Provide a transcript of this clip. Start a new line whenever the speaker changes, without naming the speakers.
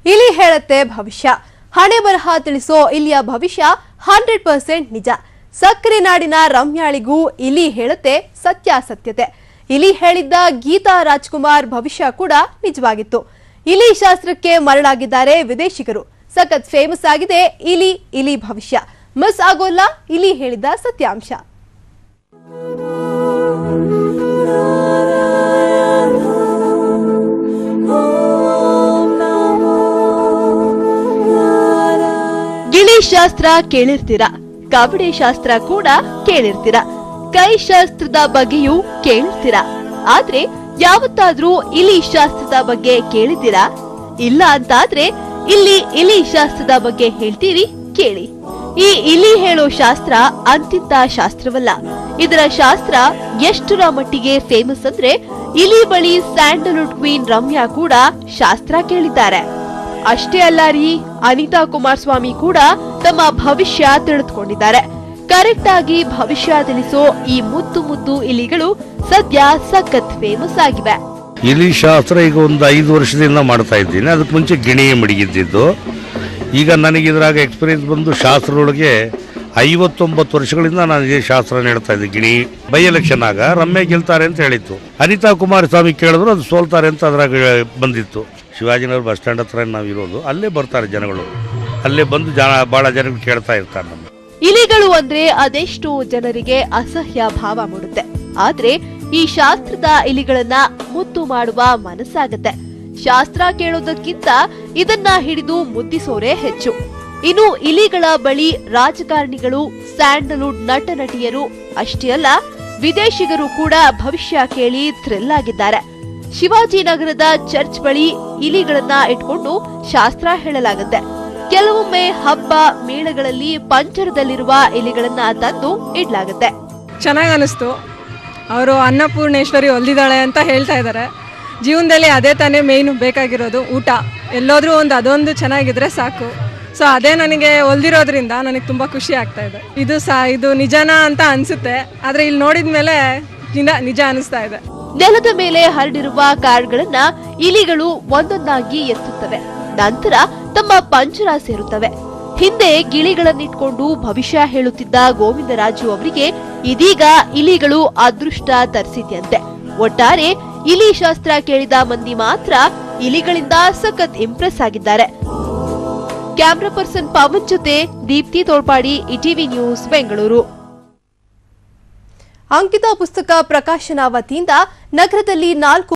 ಇಲಿ ಹೇಳುತ್ತೆ ಭವಿಷ್ಯ. ಹಣೆ ಬರಹ ತಿಳಿಸೋ ಇಲಿಯ ಭವಿಷ್ಯ 100% ನಿಜ. ಸಕ್ಕರೆ ನಾಡಿನ ರಮ್ಯಾಳಿಗೂ ಇಲಿ ಹೇಳುತ್ತೆ ಸತ್ಯಾಸತ್ಯತೆ. ಇಲಿ ಹೇಳಿದ್ದ ಗೀತಾ ರಾಜ್ಕುಮಾರ್ ಭವಿಷ್ಯ ಕೂಡ ನಿಜವಾಗಿತ್ತು. ಇಲಿ ಶಾಸ್ತ್ರಕ್ಕೆ ಮರಳಾಗಿದ್ದಾರೆ ವಿದೇಶಿಗರು. ಸಖತ್ ಫೇಮಸ್ ಆಗಿದೆ ಇಲಿ ಭವಿಷ್ಯ. ಮಿಸ್ ಆಗೋಲ್ಲ ಇಲಿ ಹೇಳಿದ ಸತ್ಯಾಂಶ. ಗಿಳಿ ಶಾಸ್ತ್ರ ಕೇಳಿರ್ತೀರಾ, ಕಬಡ್ಡಿ ಶಾಸ್ತ್ರ ಕೂಡ ಕೇಳಿರ್ತೀರಾ, ಕೈ ಶಾಸ್ತ್ರದ ಬಗ್ಗೆಯೂ ಕೇಳಿರ್ತೀರಾ. ಆದ್ರೆ ಯಾವತ್ತಾದ್ರೂ ಇಲಿ ಶಾಸ್ತ್ರದ ಬಗ್ಗೆ ಕೇಳಿದ್ದೀರಾ? ಇಲ್ಲ ಅಂತಾದ್ರೆ ಇಲ್ಲಿ ಇಲಿ ಶಾಸ್ತ್ರದ ಬಗ್ಗೆ ಹೇಳ್ತೀವಿ, ಕೇಳಿ. ಈ ಇಲಿ ಹೇಳೋ ಶಾಸ್ತ್ರ ಅಂತಿಂತ ಶಾಸ್ತ್ರವಲ್ಲ. ಇದರ ಶಾಸ್ತ್ರ ಎಷ್ಟರ ಮಟ್ಟಿಗೆ ಫೇಮಸ್ ಅಂದ್ರೆ ಇಲಿ ಬಳಿ ಸ್ಯಾಂಡಲ್ವುಡ್ ಕ್ವೀನ್ ರಮ್ಯಾ ಕೂಡ ಶಾಸ್ತ್ರ ಕೇಳಿದ್ದಾರೆ. ಅಷ್ಟೇ ಅಲ್ಲ ರೀ, ಅನಿತಾ ಕುಮಾರಸ್ವಾಮಿ ಕೂಡ ತಮ್ಮ ಭವಿಷ್ಯ ತಿಳಿದುಕೊಂಡಿದ್ದಾರೆ. ಕರೆಕ್ಟ್ ಆಗಿ ಭವಿಷ್ಯ ತಿಳಿಸೋ ಈ ಮುದ್ದು ಇಲಿಗಳು ಸದ್ಯ ಸಖತ್ ಫೇಮಸ್ ಆಗಿವೆ.
ಇಲಿ ಶಾಸ್ತ್ರ ಈಗ ಒಂದು 5 ವರ್ಷದಿಂದ ಮಾಡ್ತಾ ಇದ್ದೀನಿ. ಅದಕ್ಕೆ ಮುಂಚೆ ಗಿಣಿಯೇ ಮಡಗಿದ್ದಿದ್ದು. ಈಗ ನನಗೆ ಇದ್ರಾಗ ಎಕ್ಸ್ಪೀರಿಯನ್ಸ್ ಬಂದು ಶಾಸ್ತ್ರದೊಳಗೆ 59 ವರ್ಷಗಳಿಂದ ನಾನು ಇದೇ ಶಾಸ್ತ್ರ ಹೇಳ್ತಾ ಇದ್ದೆ. ಗಿಣಿ ಬೈ ಎಲೆಕ್ಷನ್ ಆಗ ರಮ್ಯಾ ಗೆಲ್ತಾರೆ ಅಂತ ಹೇಳಿತ್ತು. ಅನಿತಾ ಕುಮಾರಸ್ವಾಮಿ ಕೇಳಿದ್ರು ಅದು ಸೋಲ್ತಾರೆ ಅಂತ ಅದ್ರಾಗ ಬಂದಿತ್ತು. ಶಿವಾಜಿನಗರ ಬಸ್ ಸ್ಟ್ಯಾಂಡ್ ಹತ್ರ ನಾವಿರೋದು, ಅಲ್ಲೇ ಬರ್ತಾರೆ ಜನಗಳು, ಅಲ್ಲೇ ಬಂದು ಬಹಳ ಜನಗಳು ಕೇಳ್ತಾ ಇರ್ತಾರೆ. ನಮ್ಮ
ಇಲಿಗಳು ಅಂದ್ರೆ ಅದೆಷ್ಟೋ ಜನರಿಗೆ ಅಸಹ್ಯ ಭಾವ ಮೂಡುತ್ತೆ. ಆದ್ರೆ ಈ ಶಾಸ್ತ್ರದ ಇಲಿಗಳನ್ನ ಮುದ್ದು ಮಾಡುವ ಮನಸ್ಸಾಗತ್ತೆ. ಶಾಸ್ತ್ರ ಕೇಳೋದಕ್ಕಿಂತ ಇದನ್ನ ಹಿಡಿದು ಮುದ್ದಿಸೋರೇ ಹೆಚ್ಚು. ಇನ್ನು ಇಲಿಗಳ ಬಳಿ ರಾಜಕಾರಣಿಗಳು, ಸ್ಯಾಂಡಲ್ವುಡ್ ನಟ ನಟಿಯರು ಅಷ್ಟೇ ಅಲ್ಲ, ವಿದೇಶಿಗರು ಕೂಡ ಭವಿಷ್ಯ ಕೇಳಿ ಥ್ರಿಲ್ ಆಗಿದ್ದಾರೆ. ಶಿವಾಜಿನಗರದ ಚರ್ಚ್ ಬಳಿ ಇಲಿಗಳನ್ನ ಇಟ್ಕೊಂಡು ಶಾಸ್ತ್ರ ಹೇಳಲಾಗುತ್ತೆ. ಕೆಲವೊಮ್ಮೆ ಹಬ್ಬ ಮೇಳಗಳಲ್ಲಿ ಪಂಚರದಲ್ಲಿರುವ ಇಲಿಗಳನ್ನ ತಂದು ಇಡ್ಲಾಗುತ್ತೆ.
ಚೆನ್ನಾಗಿ ಅನಿಸ್ತು. ಅವರು ಅನ್ನಪೂರ್ಣೇಶ್ವರಿ ಹೊಲ್ದಿದ್ದಾಳೆ ಅಂತ ಹೇಳ್ತಾ ಇದ್ದಾರೆ. ಜೀವನದಲ್ಲಿ ಅದೇ ತಾನೇ ಮೇಯ್ನು ಬೇಕಾಗಿರೋದು, ಊಟ. ಎಲ್ಲೋದ್ರೂ ಅದೊಂದು ಚೆನ್ನಾಗಿದ್ರೆ ಸಾಕು. ಸೊ ಅದೇ ನನಗೆ ಹೊಲ್ದಿರೋದ್ರಿಂದ ನನಗೆ ತುಂಬ ಖುಷಿ ಆಗ್ತಾ ಇದೆ. ಇದು ನಿಜನಾ ಅಂತ ಅನಿಸುತ್ತೆ, ಆದರೆ ಇಲ್ಲಿ ನೋಡಿದ ಮೇಲೆ ನಿಜ ಅನಿಸ್ತಾ ಇದೆ.
ನೆಲದ ಮೇಲೆ ಹರಡಿರುವ ಕಾರ್ಡ್ಗಳನ್ನ ಇಲಿಗಳು ಒಂದೊಂದಾಗಿ ಎತ್ತುತ್ತವೆ. ನಂತರ ತಮ್ಮ ಪಂಜರ ಸೇರುತ್ತವೆ. ಹಿಂದೆ ಗಿಳಿಗಳನ್ನಿಟ್ಕೊಂಡು ಭವಿಷ್ಯ ಹೇಳುತ್ತಿದ್ದ ಗೋವಿಂದರಾಜು ಅವರಿಗೆ ಇದೀಗ ಇಲಿಗಳು ಅದೃಷ್ಟ ತರಿಸಿದ್ಯಂತೆ. ಒಟ್ಟಾರೆ ಇಲಿ ಶಾಸ್ತ್ರ ಕೇಳಿದ ಮಂದಿ ಮಾತ್ರ ಇಲಿಗಳಿಂದ ಸಖತ್ ಇಂಪ್ರೆಸ್ ಆಗಿದ್ದಾರೆ. ಕ್ಯಾಮ್ರಾ ಪರ್ಸನ್ ಪವನ್ ಜೊತೆ ದೀಪ್ತಿ ತೋಳ್ಪಾಡಿ, ಇಟಿವಿ ನ್ಯೂಸ್, ಬೆಂಗಳೂರು. ಅಂಕಿತ ಪುಸ್ತಕ ಪ್ರಕಾಶನ ವತಿಯಿಂದ ನಗರದಲ್ಲಿ 4